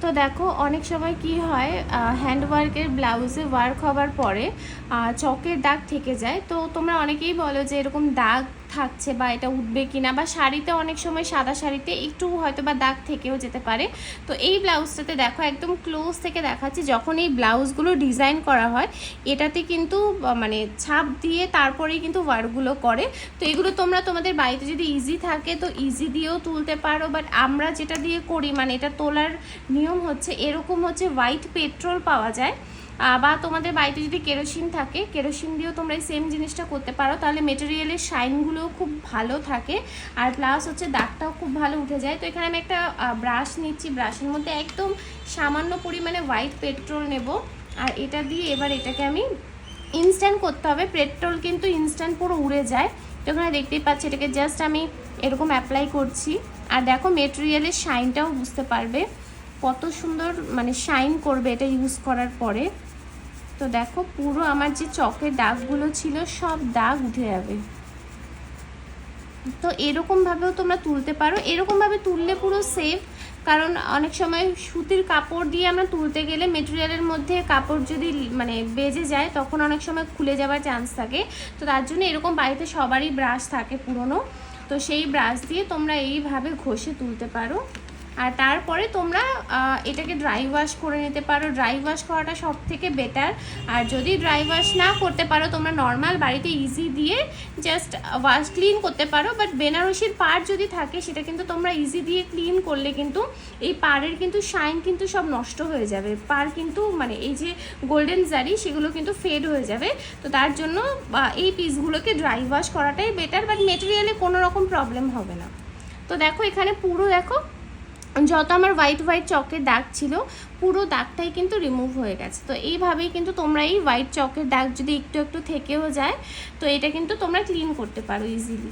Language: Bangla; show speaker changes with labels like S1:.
S1: তো দেখো অনেক সময় কি হয়, হ্যান্ডওয়ার্কের ব্লাউজে ওয়ার্ক হবার পরে চকের দাগ থেকে যায়। তো তোমরা অনেকেই বলো যে এরকম দাগ থাকছে বা এটা উঠবে কিনা, বা শাড়িতে অনেক সময় সাদা শাড়িতে একটু হয়তো বা দাগ থেকেও যেতে পারে। তো এই ব্লাউজটাতে দেখো একদম ক্লোজ থেকে দেখাচ্ছি, যখন এই ব্লাউজগুলো ডিজাইন করা হয় এটাতে কিন্তু মানে ছাপ দিয়ে তারপরেই কিন্তু ওয়ার্কগুলো করে। তো এগুলো তোমরা তোমাদের বাড়িতে যদি ইজি থাকে তো ইজি দিয়েও তুলতে পারো, বাট আমরা যেটা দিয়ে করি মানে এটা তোলার নিয়ম হচ্ছে এরকম হচ্ছে, হোয়াইট পেট্রোল পাওয়া যায়, বা তোমাদের বাড়িতে যদি কেরোসিন থাকে কেরোসিন দিয়েও তোমরা এই সেম জিনিসটা করতে পারো, তাহলে মেটেরিয়ালের শাইনগুলোও খুব ভালো থাকে আর প্লাস হচ্ছে দাগটাও খুব ভালো উঠে যায়। তো এখানে আমি একটা ব্রাশ নিচ্ছি, ব্রাশের মধ্যে একদম সামান্য পরিমাণে হোয়াইট পেট্রোল নেব, আর এটা দিয়ে এবার এটাকে আমি ইনস্ট্যান্ট করতে হবে। পেট্রোল কিন্তু ইনস্ট্যান্ট পুরো উড়ে যায়। তো এখানে দেখতেই পাচ্ছি এটাকে জাস্ট আমি এরকম অ্যাপ্লাই করছি, আর দেখো মেটেরিয়ালের শাইনটাও বুঝতে পারবে কত সুন্দর মানে শাইন করবে এটা ইউজ করার পরে। তো দেখো পুরো আমার যে চকের দাগগুলো ছিল সব দাগ উঠে যাবে। তো এরকমভাবেও তোমরা তুলতে পারো, এরকমভাবে তুললে পুরো সেফ। কারণ অনেক সময় সুতির কাপড় দিয়ে আমরা তুলতে গেলে মেটেরিয়ালের মধ্যে কাপড় যদি মানে বেজে যায় তখন অনেক সময় খুলে যাওয়ার চান্স থাকে। তো তার জন্য এরকম বাড়িতে সবারই ব্রাশ থাকে পুরনো, তো সেই ব্রাশ দিয়ে তোমরা এইভাবে ঘষে তুলতে পারো। আর তারপরে তোমরা এটাকে ড্রাই ওয়াশ করে নিতে পারো। ড্রাই ওয়াশ করাটা সব থেকে বেটার। আর যদি ড্রাই ওয়াশ না করতে পারো তোমরা নর্মাল বাড়িতে ইজি দিয়ে জাস্ট ওয়াশ ক্লিন করতে পারো, বাট বেনারসির পাড় যদি থাকে সেটা কিন্তু তোমরা ইজি দিয়ে ক্লিন করলে কিন্তু এই পাড়ের কিন্তু শাইন কিন্তু সব নষ্ট হয়ে যাবে, পাড় কিন্তু মানে এই যে গোল্ডেন জারি সেগুলো কিন্তু ফেড হয়ে যাবে। তো তার জন্য এই পিসগুলোকে ড্রাই ওয়াশ করাটাই বেটার, বাট মেটেরিয়ালে কোনো রকম প্রবলেম হবে না। তো দেখো এখানে পুরো দেখো যত আমার হোয়াইট হোয়াইট চকের দাগ ছিল পুরো দাগটাই কিন্তু রিমুভ হয়ে গেছে। তো এইভাবেই কিন্তু তোমরা এই হোয়াইট চকের দাগ যদি একটু একটু থেকেও যায় তো এটা কিন্তু তোমরা ক্লিন করতে পারো ইজিলি।